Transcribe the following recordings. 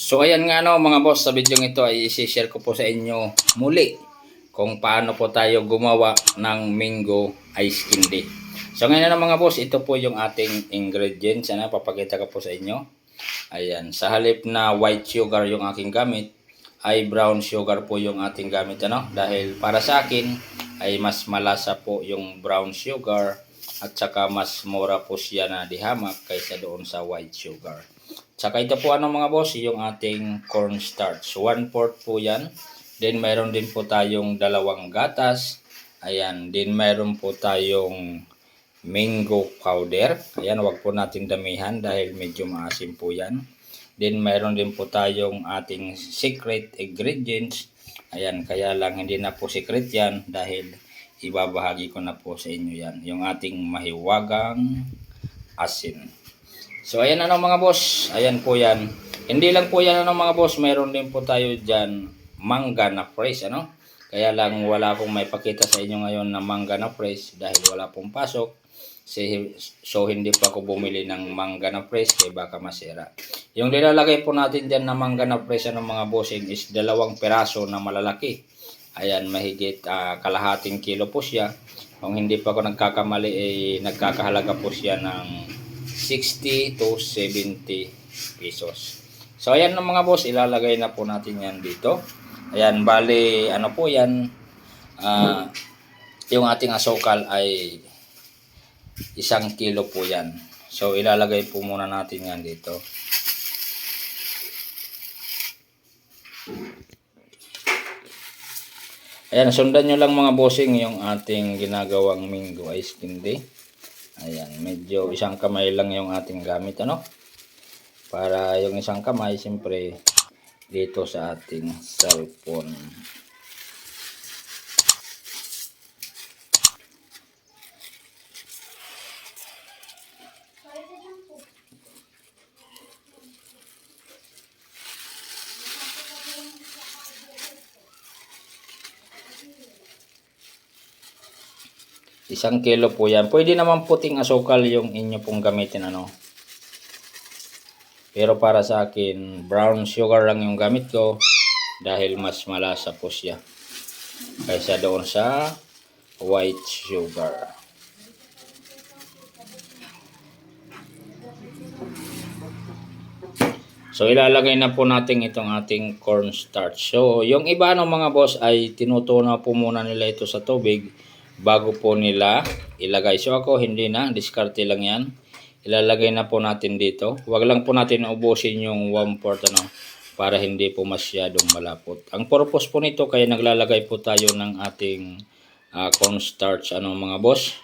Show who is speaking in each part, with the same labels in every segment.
Speaker 1: So ayan nga no mga boss, sa video ito ay i-share ko po sa inyo muli kung paano po tayo gumawa ng mango ice candy. So ngayon na mga boss, ito po yung ating ingredients. Ano, papakita ko po sa inyo. Ayan, sa halip na white sugar yung aking gamit, ay brown sugar po yung ating gamit. Ano? Dahil para sa akin ay mas malasa po yung brown sugar at saka mas mura po siya na dihamak kaysa doon sa white sugar. Saka ito po mga boss, yung ating cornstarch. 1/4 po yan. Then mayroon din po tayong 2 gatas. Ayan, din mayroon po tayong mango powder. Ayan, wag po natin damihan dahil medyo maasim po yan. Then mayroon din po tayong ating secret ingredients. Ayan, kaya lang hindi na po secret yan dahil ibabahagi ko na po sa inyo yan. Yung ating mahiwagang asin. So ayan mga boss, ayan po yan. Hindi lang po yan mga boss, mayroon din po tayo dyan mangga na fresh ano. Kaya lang wala akong may pakita sa inyo ngayon na mangga na fresh dahil wala pong pasok. So hindi pa ako bumili ng mangga na fresh kaya baka masira. Yung nilalagay po natin dyan na mangga na fresh mga bossing is 2 peraso na malalaki. Ayan, mahigit kalahating kilo po siya. Kung hindi pa ako nagkakamali nagkakahalaga po siya ng 60 to 70 pesos. So ayan mga boss, ilalagay na po natin yan dito. Ayan, bali ano po yan, yung ating asukal ay 1 kilo po yan. So ilalagay po muna natin yan dito. Ayan, sundan nyo lang mga bossing yung ating ginagawang mango ice candy. Ayan, medyo 1 kamay lang yung ating gamit ano. Para yung 1 kamay siyempre dito sa ating cellphone. Isang kilo po yan. Pwede naman puting asukal yung inyo pong gamitin ano. Pero para sa akin, brown sugar lang yung gamit ko dahil mas malasa po siya kaysa doon sa white sugar. So ilalagay na po natin itong ating cornstarch. So yung iba mga boss ay tinutunaw po muna nila ito sa tubig bago po nila ilagay. So ako hindi na, diskarte lang yan. Ilalagay na po natin dito. Huwag lang po natin ubusin yung 1/4 ano, para hindi po masyadong malapot. Ang purpose po nito kaya naglalagay po tayo ng ating cornstarch ano mga boss,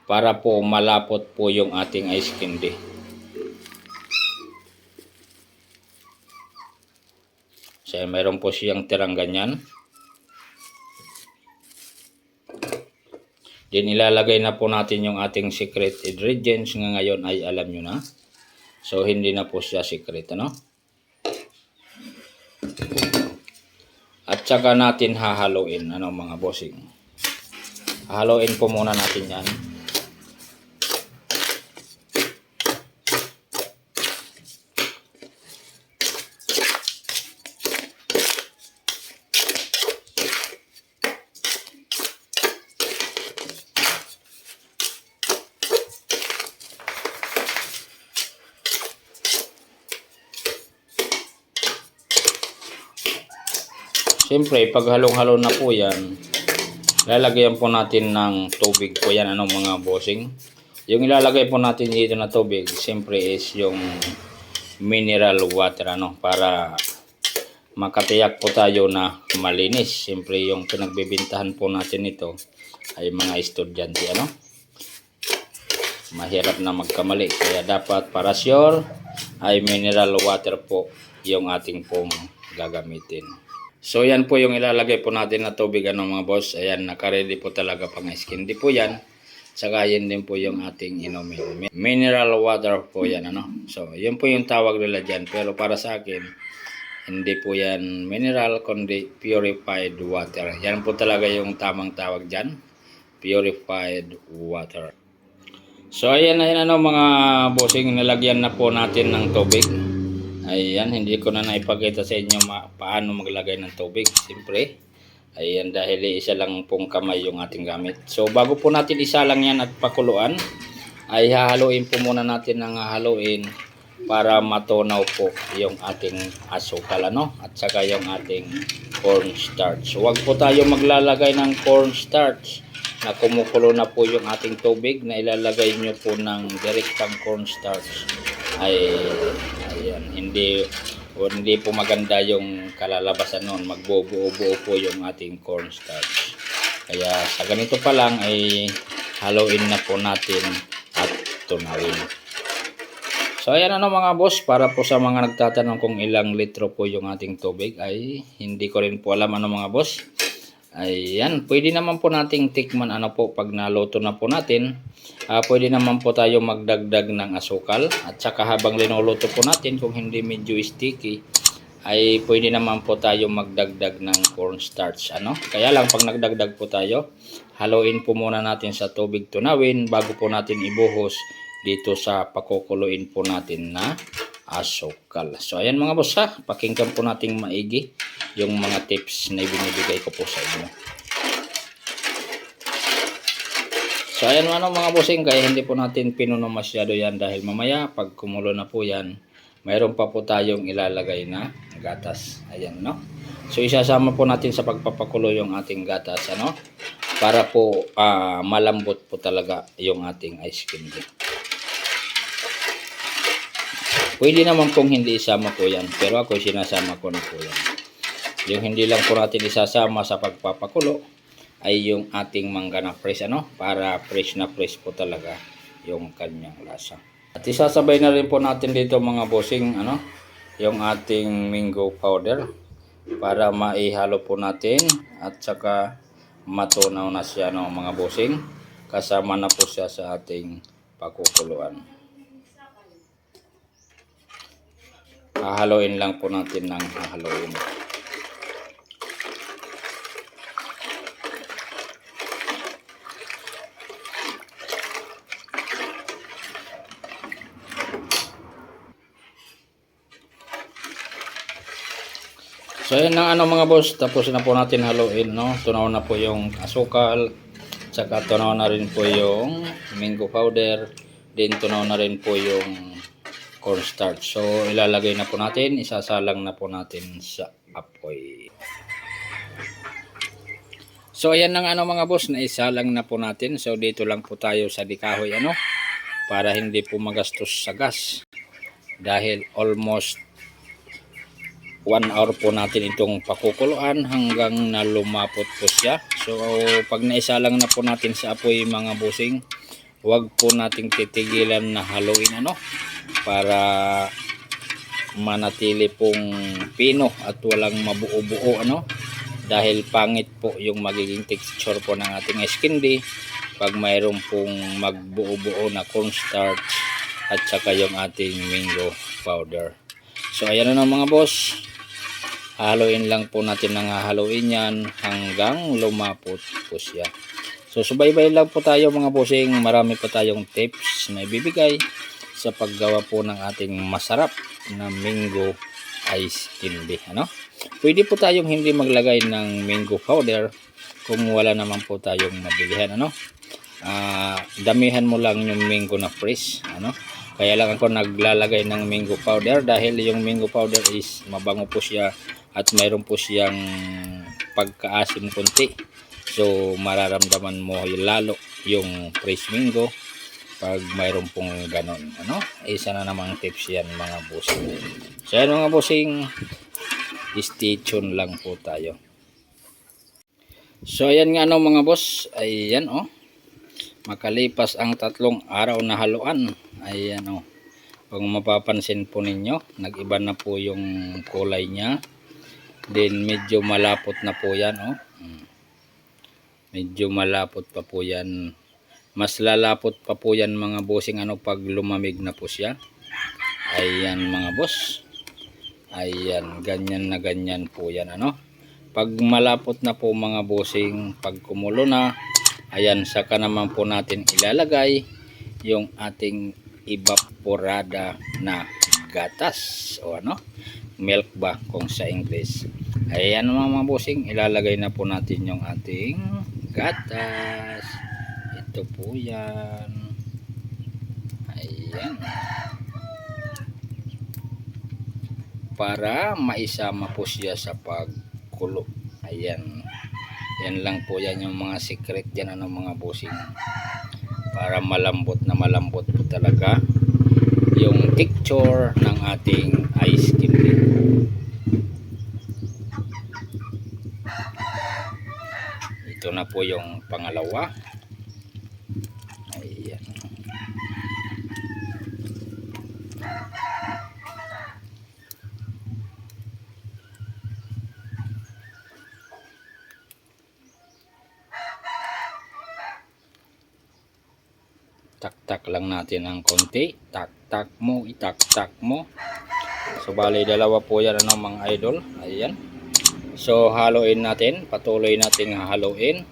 Speaker 1: para po malapot po yung ating ice candy. So mayroon po siyang tirang ganyan. Then ilalagay na po natin yung ating secret ingredients nga ngayon ay alam nyo na. So hindi na po siya secret ano. At saka natin hahaluin ano mga bossing. Hahaluin po muna natin yan. Siyempre, pag halong-halo na po yan, lalagyan po natin ng tubig po yan, mga bossing. Yung ilalagay po natin dito na tubig, siyempre is yung mineral water, para makatiyak po tayo na malinis. Siyempre, yung pinagbibintahan po natin ito ay mga estudyante, mahirap na magkamali. Kaya dapat para sure ay mineral water po yung ating pong gagamitin. So yan po yung ilalagay po natin na tubig mga boss. Ayan, naka-ready po talaga pang ice candy po yan. Saka yan din po yung ating inumin. Mineral water po yan So yun po yung tawag nila dyan. Pero para sa akin, hindi po yan mineral kundi purified water. Yan po talaga yung tamang tawag dyan. Purified water. So ayan mga bossing, nilagyan na po natin ng tubig. Ayan, hindi ko na naipakita sa inyo paano maglagay ng tubig. Siyempre, ayan, dahil isa lang pong kamay yung ating gamit. So, bago po natin isalang yan at pakuluan, ay hahaluin po muna natin ng hahaluin para matunaw po yung ating asukal, ano? At saka yung ating cornstarch. So, huwag po tayo maglalagay ng cornstarch na kumukulo na po yung ating tubig na ilalagay nyo po ng direktang cornstarch. Ayan, hindi po maganda yung kalalabasan nun. Magbubuo-buo po yung ating cornstarch. Kaya sa ganito pa lang ay haluin na po natin at tunawin. So ayan ano mga boss, para po sa mga nagtatanong kung ilang litro po yung ating tubig, ay hindi ko rin po alam ano mga boss. Ayan, pwede naman po nating tikman ano po pag naluto na po natin. Pwede naman po tayo magdagdag ng asukal, at saka habang linuluto po natin, kung hindi medyo sticky, ay pwede naman po tayo magdagdag ng cornstarch, ano? Kaya lang pag nagdagdag po tayo, haluin po muna natin sa tubig tunawin bago po natin ibuhos dito sa pakukuluin po natin na asukal. So ayan mga boss ha, pakinggan po nating maigi yung mga tips na ibinibigay ko po sa inyo. So ayan ano mga bossing, kaya hindi po natin pinuno masyado yan dahil mamaya pag kumulo na po yan, mayroon pa po tayong ilalagay na gatas. Ayan no. So isasama po natin sa pagpapakulo yung ating gatas, ano, para po malambot po talaga yung ating ice candy. Pwede naman pong hindi isama po yan, pero ako sinasama ko na po yan. Yung hindi lang po natin isasama sa pagpapakulo ay yung ating mangga na fresh, ano, para fresh na fresh po talaga yung kanyang lasa. At isasabay na rin po natin dito mga bossing, ano, yung ating mango powder para maihalo po natin at saka matunaw na siya, no, mga bossing. Kasama na po siya sa ating pakukuluan. Hahaluin lang po natin ng hahaluin. So yun ang ano mga boss, tapos na po natin haluin, no. Tunaw na po yung asukal, saka tunaw na rin po yung mango powder, din tunaw na rin po yung cornstarch. So ilalagay na po natin, isasalang na po natin sa apoy. So ayan ang ano mga boss, na isalang na po natin. So dito lang po tayo sa dikahoy, ano, para hindi po magastos sa gas. Dahil almost 1 hour po natin itong pakukuluan hanggang na lumapot po siya. So pag naisalang na po natin sa apoy mga bossing, huwag po nating titigilan na haluin, ano, para manatili pong pino at walang mabuo-buo, ano, dahil pangit po yung magiging texture po ng ating ice candy pag mayroon pong magbuo-buo na cornstarch at saka yung ating mango powder. So ayan na mga boss, haluin lang po natin ng haluin yan hanggang lumapot po siya. So subaybay lang po tayo mga bossing, marami pa tayong tips na ibibigay sa paggawa po ng ating masarap na mango ice candy, ano. Pwede po tayong hindi maglagay ng mango powder kung wala naman po tayong mabilihan, ano. Damihan mo lang yung mango na fresh, ano. Kaya lang ako naglalagay ng mango powder dahil yung mango powder is mabango po siya at mayroon po siyang pagkaasim konti. So mararamdaman mo lalo yung fresh mango pag mayroon pong ganon, ano. Isa na namang tips yan mga bossing. So yan mga bossing, stay tuned lang po tayo. So ayan nga no mga boss, ayan oh, makalipas ang 3 araw na haluan, ayan oh, kung mapapansin po ninyo, nag-iba na po yung kulay niya. Then medyo malapot na po yan oh. Medyo malapot pa po yan. Mas lalapot pa po yan mga bossing, ano, pag lumamig na po siya. Ayan mga boss, ayan, ganyan na ganyan po yan, ano. Pag malapot na po mga bossing, pag kumulo na, ayan, saka naman po natin ilalagay yung ating evaporada na gatas o milk ba kung sa English. Ayan mga bossing, ilalagay na po natin yung ating gatas. Ito po yan. Ayan. Para maisama po siya sa pagkulo. Ayan. Yan lang po yan yung mga secret dyan mga bossing. Para malambot po talaga yung texture ng ating ice candy. Ito na po yung pangalawa. Ayan. Tak-tak lang natin ng konti. Tak-tak mo, itak-tak mo. So bali dalawa po yan mga idol. Ayan. So haluin natin, patuloy natin haluin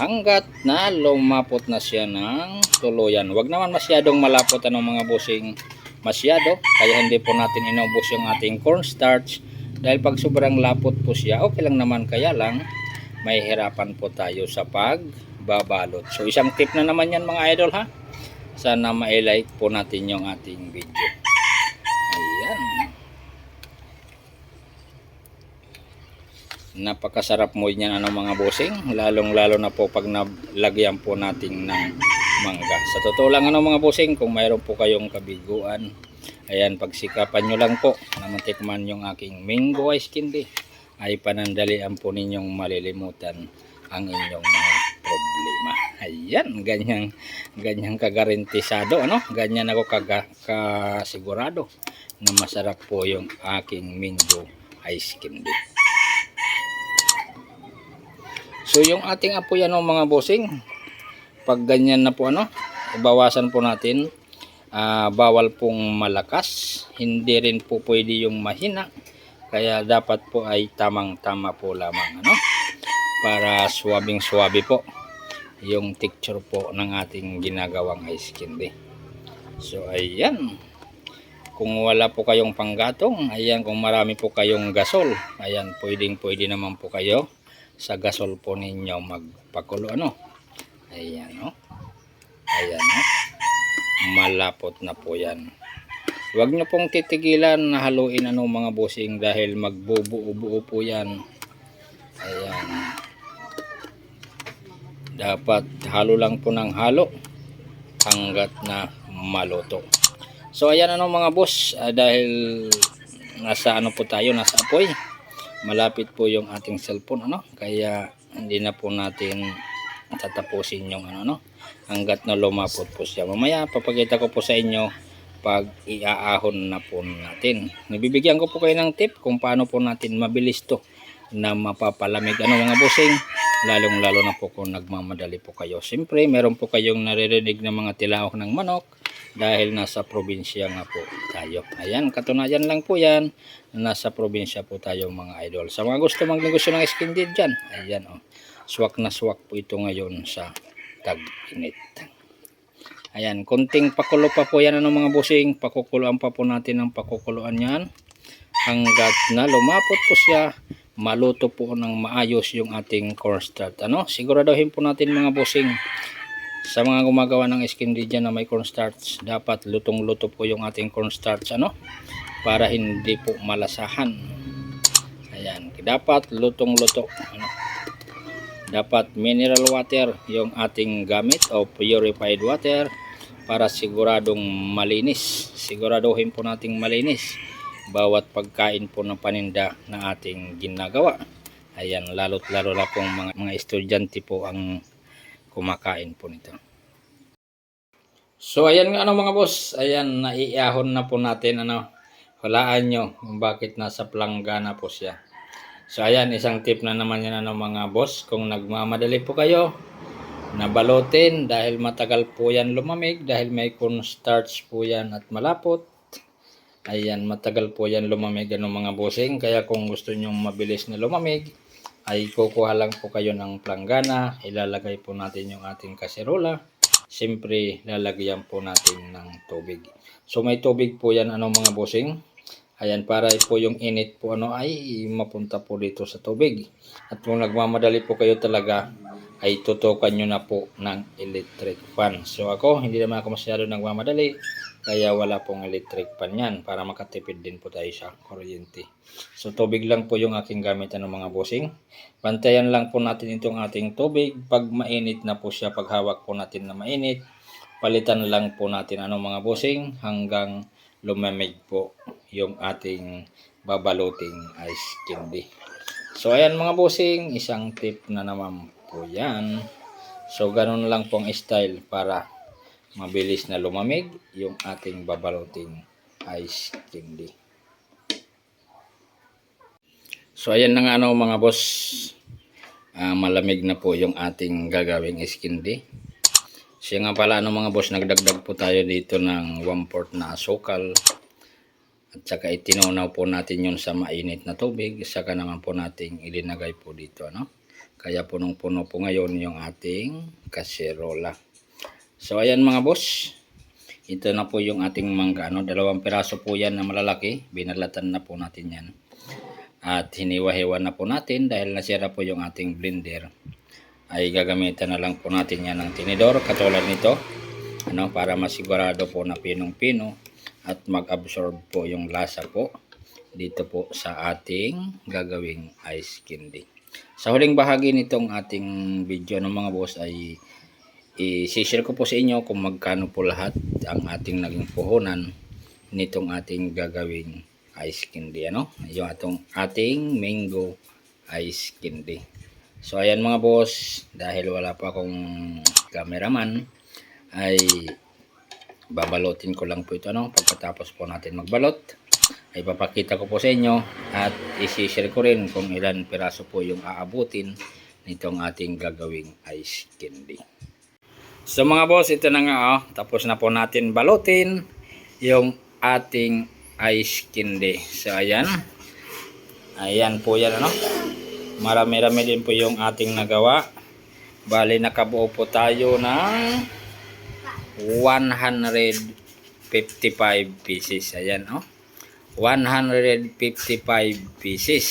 Speaker 1: hanggat na lumapot na siya ng tuluyan. Huwag naman masyadong malapot mga bossing, masyado, kaya hindi po natin inubos yung ating cornstarch. Dahil pag sobrang lapot po siya, okay lang naman, kaya lang may hirapan po tayo sa pagbabalot. So isang tip na naman yan mga idol ha. Sana ma-like po natin yung ating video. Ayan. Napakasarap mo yan mga bossing, lalong lalo na po pag nalagyan po natin ng mangga. Sa totoo lang mga bossing, kung mayroon po kayong kabiguan, ayan, pagsikapan nyo lang po na matikman yung aking mango ice candy, ay panandalian po ninyong malilimutan ang inyong mga problema. Ayan, ganyang kagarantisado, ganyan ako kasigurado na masarap po yung aking mango ice candy. So yung ating apoy mga bossing, pag ganyan na po ibawasan po natin. Bawal pong malakas, hindi rin po pwede yung mahina, kaya dapat po ay tamang-tama po lamang para suwabing-suwabe po yung texture po ng ating ginagawang ice candy. So ayan, kung wala po kayong panggatong, ayan, kung marami po kayong gasol, ayan, pwede naman po kayo sa gasol po ninyo magpakulo ayan ayan malapot na po yan. Huwag nyo pong titigilan na haluin mga bossing, dahil magbubuo-buo po yan. Ayan, dapat halo lang po ng halo hanggat na maluto. So ayan mga boss, dahil nasa po tayo, nasa apoy, malapit po yung ating cellphone kaya hindi na po natin tatapusin yung hanggat na lumapot po siya. Mamaya papakita ko po sa inyo pag iaahon na po natin. Nabibigyan ko po kayo ng tip kung paano po natin mabilis to na mapapalamig mga bossing, lalong lalo na po kung nagmamadali po kayo. Siyempre meron po kayong naririnig na mga tilaok ng manok dahil nasa probinsya nga po tayo. Ayan, katunayan lang po yan, nasa probinsya po tayo mga idol. Sa mga gusto magnegosyo ng skin dead dyan, ayan swak na swak po ito ngayon sa tag-init. Ayan, konting pakulo pa po yan mga bossing, pakukuluan pa po natin ang pakukuluan yan hanggat na lumapot po siya, maluto po ng maayos yung ating cornstarch. Siguraduhin po natin mga bossing, sa mga gumagawa ng skin candy dyan na may cornstarch, dapat lutong-luto po yung ating cornstarch para hindi po malasahan. Ayan, dapat lutong-luto dapat mineral water yung ating gamit o purified water para siguradong malinis. Siguraduhin po nating malinis bawat pagkain po ng paninda na ating ginagawa. Ayan, lalo na pong mga estudyante po ang kumakain po nito. So ayan nga mga boss, ayan, naiahon na po natin hulaan nyo kung bakit nasa planggana po siya. So ayan, isang tip na naman yan mga boss, kung nagmamadali po kayo na balutin dahil matagal po yan lumamig, dahil may cornstarch po yan at malapot. Ayan, matagal po yan lumamig mga bossing, kaya kung gusto nyo mabilis na lumamig, ay kukuha lang po kayo ng planggana, ilalagay po natin yung ating kaserola, Siyempre, lalagyan po natin ng tubig. So may tubig po yan mga bossing. Ayan, para po yung init po ay mapunta po dito sa tubig. At kung nagmamadali po kayo talaga, ay tutukan nyo na po ng electric fan. So ako, hindi naman ako masyado nagmamadali, kaya wala pong electric fan yan para makatipid din po tayo sa kuryente. So tubig lang po yung aking gamit mga bossing. Bantayan lang po natin itong ating tubig. Pag mainit na po siya, pag hawak po natin na mainit, palitan lang po natin mga bossing hanggang lumamig po yung ating babaluting ice candy. So ayan mga bossing, isang tip na naman po yan. So ganun lang pong style para mabilis na lumamig yung ating babaluting ice candy. So ayan na nga mga boss, malamig na po yung ating gagawing ice candy. Siya nga pala mga boss, nagdagdag po tayo dito ng 1/4 na asukal. At saka itinunaw po natin yun sa mainit na tubig. Saka naman po natin ilinagay po dito. Kaya punong-puno po ngayon yung ating kaserola. So ayan mga boss. Ito na po yung ating mangga. 2 piraso po yan na malalaki. Binalatan na po natin yan. At hiniwa-hiwa na po natin dahil nasira po yung ating blender. Ay gagamitan na lang po natin yan ng tinidor katulad nito. Para masigurado po na pinong-pino at mag-absorb po yung lasa po dito po sa ating gagawing ice candy. Sa huling bahagi nitong ating video mga boss ay i-share ko po sa inyo kung magkano po lahat ang ating naging puhunan nitong ating gagawing ice candy. Yung ating mango ice candy. So ayan mga boss, dahil wala pa akong cameraman ay babalotin ko lang po ito. Pagkatapos po natin magbalot ay papakita ko po sa inyo at i-share ko rin kung ilan piraso po yung aabutin nitong ating gagawing ice candy. So mga boss, ito na nga tapos na po natin balutin yung ating ice candy. So ayan po yan marami-rami din po yung ating nagawa. Bali nakabuo po tayo ng 155 pieces. Ayan 155 pieces.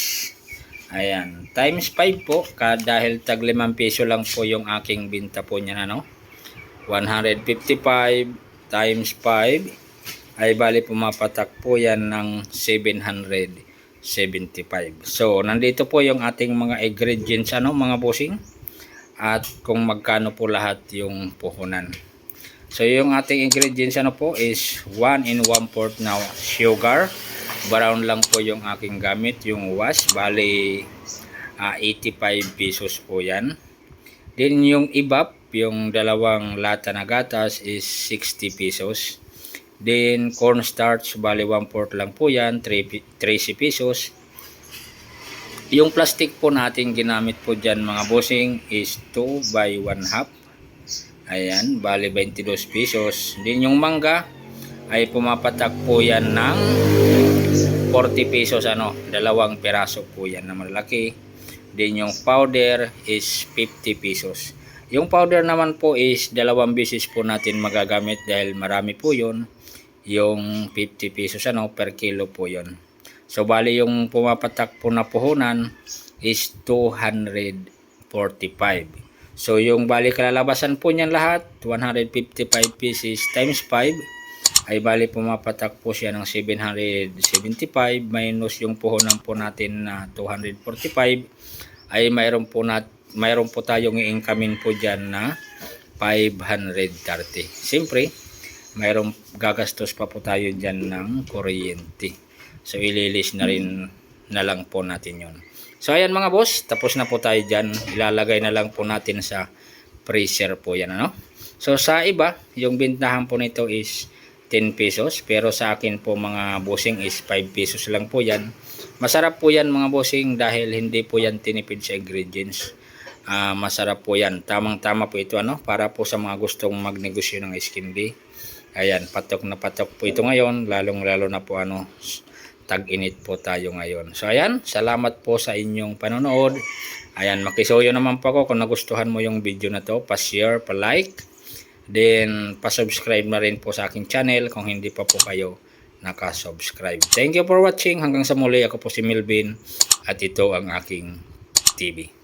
Speaker 1: Ayan, times 5 po dahil tag 5 piso lang po yung aking binta po niyan 155 times 5 ay bali pumapatak po yan ng 775. So nandito po yung ating mga ingredients mga bossing at kung magkano po lahat yung puhunan. So yung ating ingredients po is 1 1/4 na sugar. Brown lang po yung aking gamit, yung wash. Bali 85 pesos po yan. Then yung ibap, yung 2 lata na gatas is 60 pesos. Then cornstarch, bali 1/4 lang po yan, 13 pesos. Yung plastic po natin ginamit po dyan mga bossing is 2 by 1/2. Ayan, bali 22 pesos. Din yung mangga ay pumapatak po yan ng 40 pesos 2 piraso po yan na malaki. Din yung powder is 50 pesos. Yung powder naman po is 2 beses po natin magagamit dahil marami po yun. Yung 50 pesos per kilo po yun. So bali yung pumapatak po na puhunan is 245. So yung bali kalalabasan po niyan lahat 155 pieces times 5 ay bali pumapatak po siya ng 775 minus yung puhunan po natin na 245 ay mayroon po tayong i-incoming po diyan na 530. Siyempre mayroong gagastos pa po tayo diyan ng kuryente. So ililis na rin na lang po natin yon. So ayan mga boss, tapos na po tayo dyan. Ilalagay na lang po natin sa freezer po yan So sa iba, yung bintahan po nito is 10 pesos. Pero sa akin po mga bossing is 5 pesos lang po yan. Masarap po yan mga bossing dahil hindi po yan tinipid sa ingredients. Masarap po yan. Tamang-tama po ito para po sa mga gustong magnegosyo ng ice candy. Ayan, patok na patok po ito ngayon. Lalong-lalo na po tag-init po tayo ngayon. So ayan, salamat po sa inyong panonood. Ayan, makisuyo naman po ako kung nagustuhan mo yung video na to. Pa-share, pa-like. Then, pasubscribe na rin po sa aking channel kung hindi pa po kayo nakasubscribe. Thank you for watching. Hanggang sa muli, ako po si Melvin at ito ang aking TV.